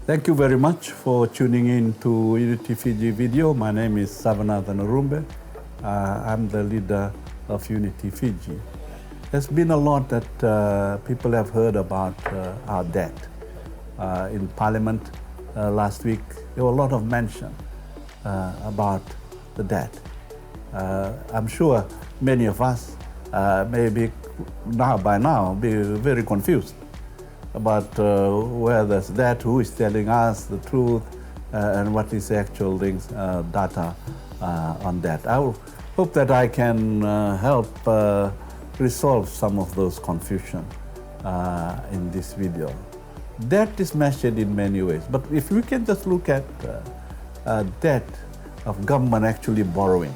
Thank you very much for tuning in to Unity Fiji video. My name is Savenaca Narube. I'm the leader of Unity Fiji. There's been a lot that people have heard about our debt. In Parliament last week, there were a lot of mention about the debt. I'm sure many of us may be by now be very confused about where there's debt, who is telling us the truth, and what is the actual data on that. I hope that I can help resolve some of those confusion in this video. Debt is measured in many ways, but if we can just look at debt of government actually borrowing,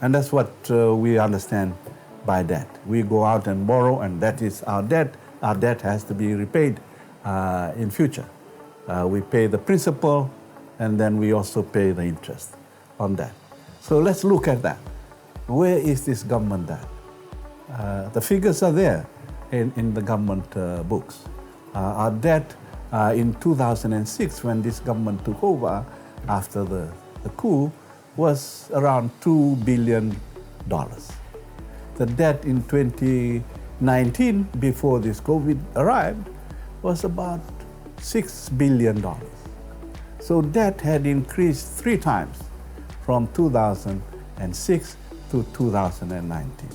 and that's what we understand by debt. We go out and borrow, and that is our debt. Our debt has to be repaid in future. We pay the principal, and then we also pay the interest on that. So let's look at that. Where is this government debt? The figures are there in the government books. Our debt in 2006, when this government took over after the coup, was around $2 billion. The debt in 2019, before this COVID arrived, was about $6 billion. So debt had increased 3 times from 2006 to 2019.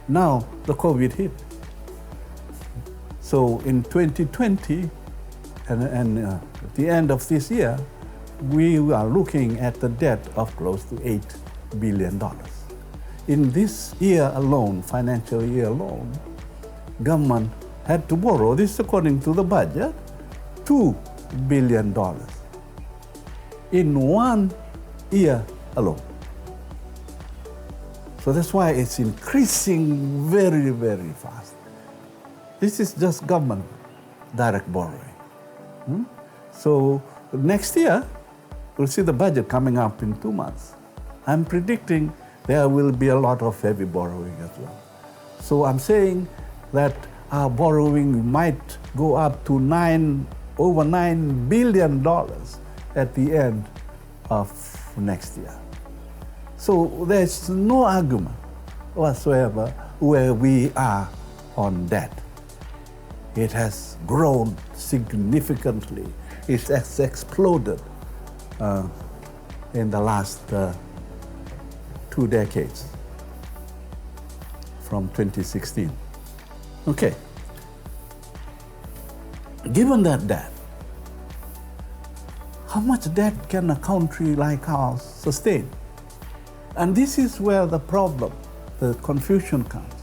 Now the COVID hit. So in 2020, and at the end of this year, we are looking at the debt of close to $8 billion. In this year alone, financial year alone, government had to borrow, this according to the budget, $2 billion in 1 year alone. So that's why it's increasing very, very fast. This is just government direct borrowing. So next year, we'll see the budget coming up in 2 months. I'm predicting there will be a lot of heavy borrowing as well. So I'm saying that our borrowing might go up to over $9 billion at the end of next year. So there's no argument whatsoever where we are on debt. It has grown significantly. It has exploded in the last 2 decades, from 2016. Okay. Given that debt, how much debt can a country like ours sustain? And this is where the problem, the confusion comes.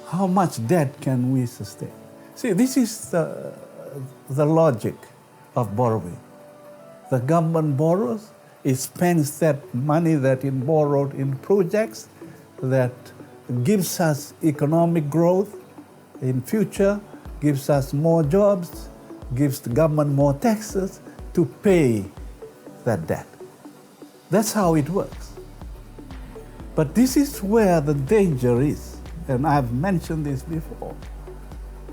How much debt can we sustain? See, this is the logic of borrowing. The government borrows, it spends that money that it borrowed in projects that gives us economic growth in future, gives us more jobs, gives the government more taxes to pay that debt. That's how it works. But this is where the danger is, and I've mentioned this before.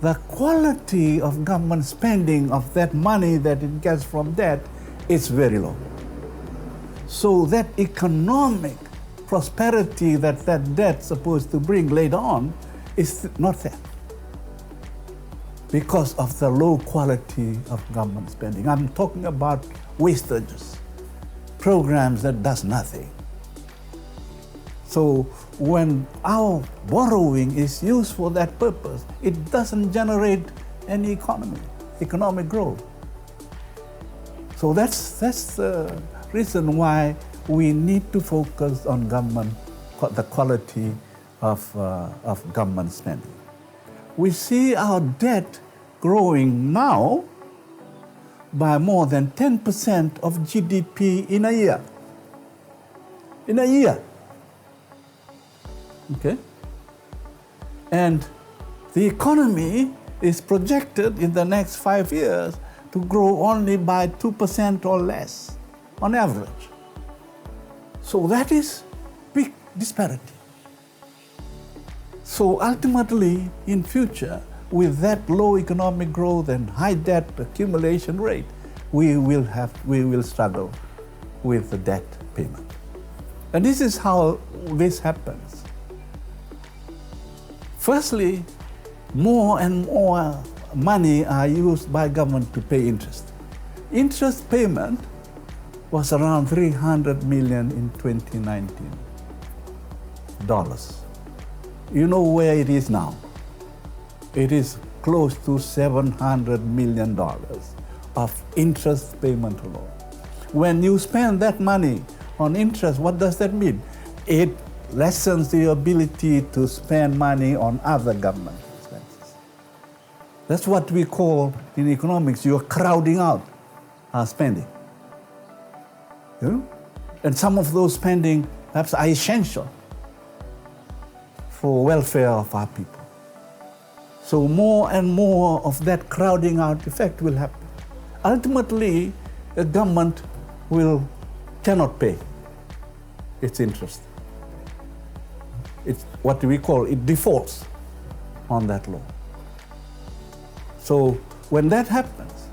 The quality of government spending of that money that it gets from debt is very low. So that economic prosperity that debt's supposed to bring later on is not there because of the low quality of government spending. I'm talking about wastages, programs that does nothing. So when our borrowing is used for that purpose, it doesn't generate any economic growth. So that's the reason why we need to focus on government, the quality of government spending. We see our debt growing now by more than 10% of GDP in a year. In a year. Okay? And the economy is projected in the next 5 years to grow only by 2% or less on average. So that is big disparity. So ultimately, in future, with that low economic growth and high debt accumulation rate, we will struggle with the debt payment. And this is how this happens. Firstly, more and more money are used by government to pay interest. Interest payment was around $300 million in 2019. You know where it is now? It is close to $700 million of interest payment alone. When you spend that money on interest, what does that mean? It lessens the ability to spend money on other government expenses. That's what we call in economics, you're crowding out our spending. You know? And some of those spending perhaps are essential for welfare of our people. So more and more of that crowding out effect will happen. Ultimately, a government cannot pay its interest. It's what we call, it defaults on that loan. So when that happens,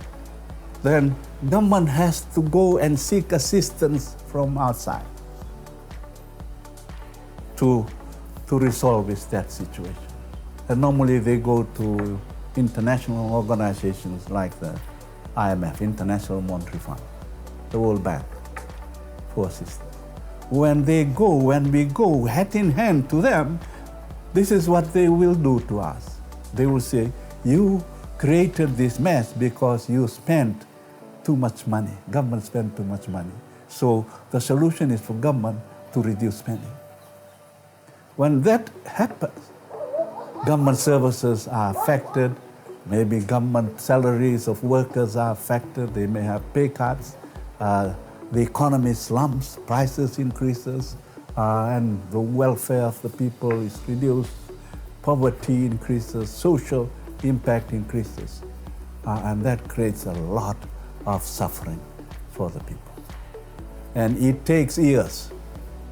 then government has to go and seek assistance from outside to resolve that situation. And normally they go to international organizations like the IMF, International Monetary Fund, the World Bank, for assistance. When we go hand in hand to them, this is what they will do to us. They will say, you created this mess because you spent too much money. Government spent too much money. So the solution is for government to reduce spending. When that happens, government services are affected, maybe government salaries of workers are affected, they may have pay cuts, the economy slumps, prices increases, and the welfare of the people is reduced, poverty increases, social impact increases, and that creates a lot of suffering for the people. And it takes years,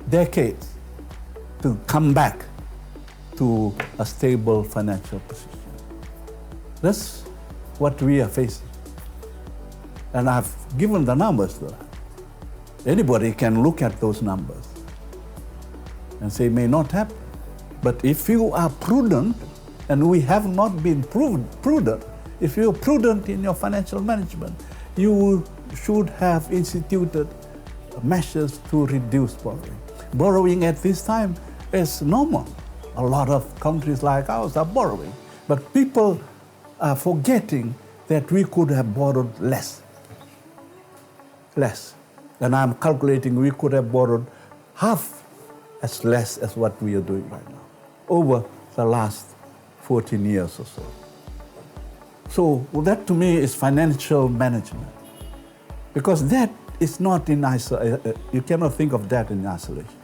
decades, to come back to a stable financial position. That's what we are facing. And I've given the numbers to that. Anybody can look at those numbers and say it may not happen. But if you are prudent, and we have not been prudent, if you're prudent in your financial management, you should have instituted measures to reduce borrowing. Borrowing at this time is normal. A lot of countries like ours are borrowing, but people are forgetting that we could have borrowed less. And I'm calculating we could have borrowed half as less as what we are doing right now over the last 14 years or so. So that to me is financial management, because that is not in isolation. You cannot think of that in isolation.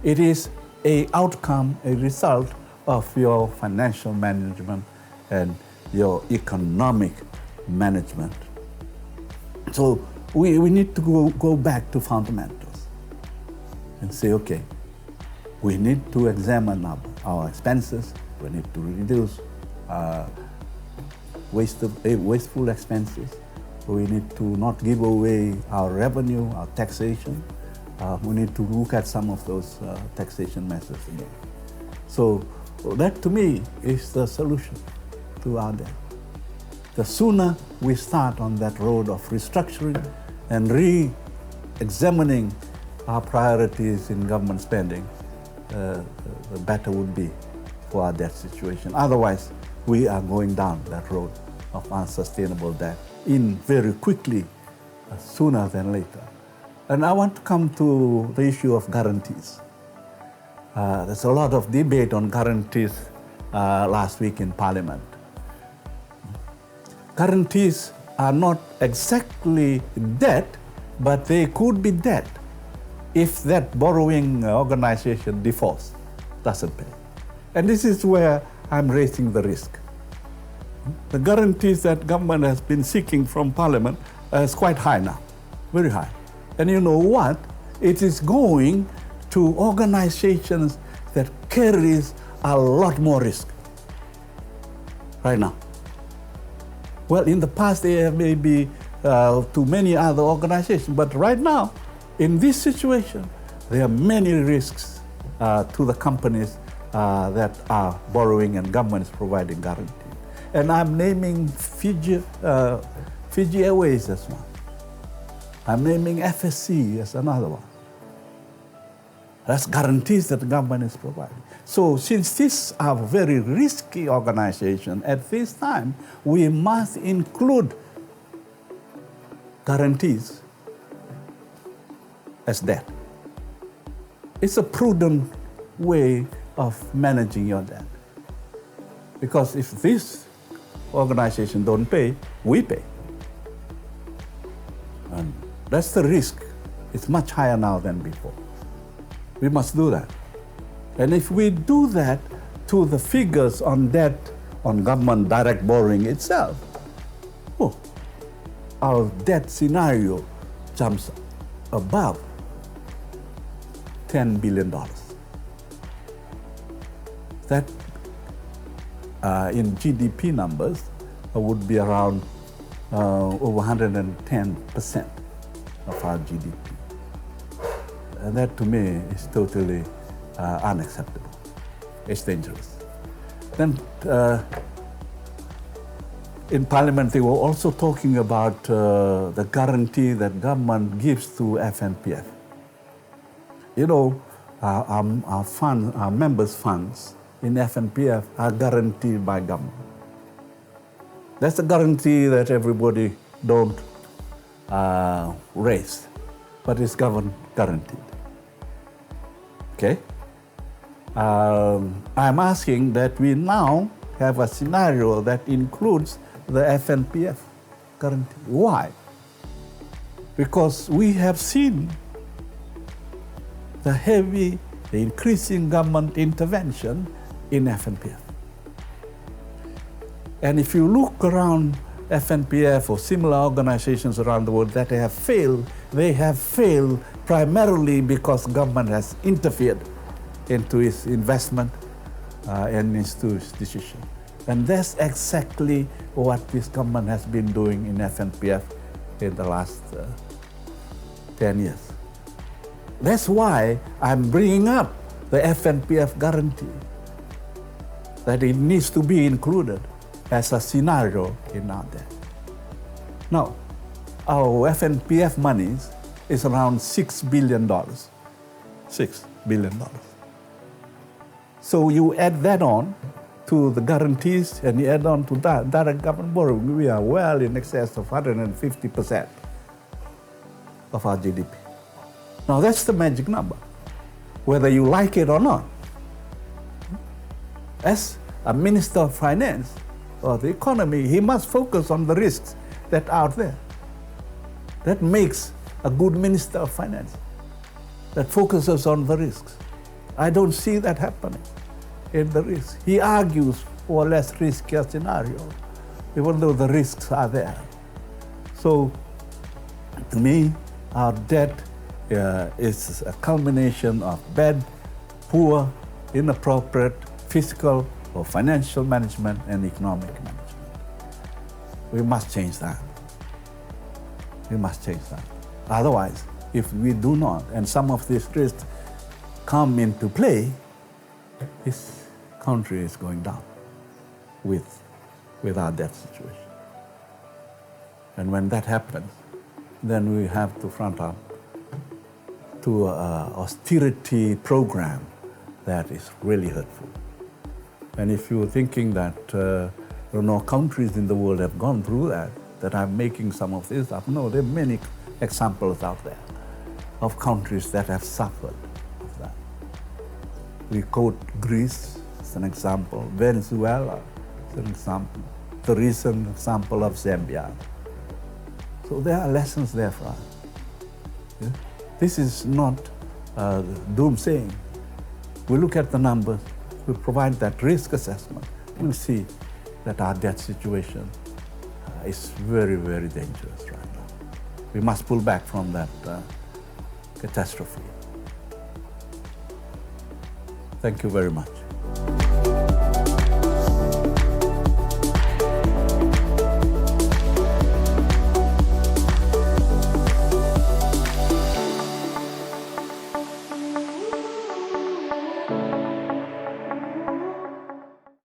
It is an outcome, a result of your financial management and your economic management. So we need to go back to fundamentals and say, okay, we need to examine our expenses, we need to reduce wasteful expenses, we need to not give away our revenue, our taxation. We need to look at some of those taxation measures again. So that to me is the solution to our debt. The sooner we start on that road of restructuring and re-examining our priorities in government spending, the better would be for our debt situation. Otherwise, we are going down that road of unsustainable debt very quickly, sooner than later. And I want to come to the issue of guarantees. There's a lot of debate on guarantees last week in Parliament. Guarantees are not exactly debt, but they could be debt if that borrowing organization defaults, doesn't pay. And this is where I'm raising the risk. The guarantees that government has been seeking from Parliament is quite high now, very high. And you know what? It is going to organizations that carries a lot more risk right now. Well, in the past, they have maybe to many other organizations, but right now, in this situation, there are many risks to the companies that are borrowing and government is providing guarantee. And I'm naming Fiji Airways as one. I'm naming FSC as another one. That's guarantees that the government is providing. So since these are very risky organizations, at this time, we must include guarantees as debt. It's a prudent way of managing your debt. Because if this organization don't pay, we pay. And that's the risk. It's much higher now than before. We must do that. And if we do that to the figures on debt, on government direct borrowing itself, our debt scenario jumps above $10 billion. That in GDP numbers would be around over 110% of our GDP. And that to me is totally unacceptable. It's dangerous. Then in Parliament, they were also talking about the guarantee that government gives to FNPF. You know, our members' funds in FNPF are guaranteed by government. That's a guarantee that everybody don't raise, but it's government guaranteed. Okay? I'm asking that we now have a scenario that includes the FNPF guarantee. Why? Because we have seen the increasing government intervention in FNPF. And if you look around FNPF or similar organizations around the world that have failed, they have failed primarily because government has interfered into its investment and into its decision. And that's exactly what this government has been doing in FNPF in the last 10 years. That's why I'm bringing up the FNPF guarantee, that it needs to be included as a scenario in our debt. Now, our FNPF monies is around $6 billion. $6 billion. So you add that on to the guarantees and you add on to that direct government borrowing, we are well in excess of 150% of our GDP. Now that's the magic number, whether you like it or not. As a Minister of Finance or the economy, he must focus on the risks that are out there. That makes a good Minister of Finance, that focuses on the risks. I don't see that happening in the risks. He argues for a less riskier scenario, even though the risks are there. So, to me, our debt is a culmination of bad, poor, inappropriate fiscal or financial management and economic management. We must change that. We must change that. Otherwise, if we do not, and some of these risks come into play, this country is going down with our debt situation. And when that happens, then we have to front up to an austerity program that is really hurtful. And if you're thinking that countries in the world have gone through that I'm making some of this up, no, there are many examples out there of countries that have suffered of that. We quote Greece as an example, Venezuela as an example, the recent example of Zambia. So there are lessons there for us. Yeah? This is not doomsaying. We look at the numbers, we provide that risk assessment, we'll see that our debt situation is very, very dangerous right now. We must pull back from that catastrophe. Thank you very much.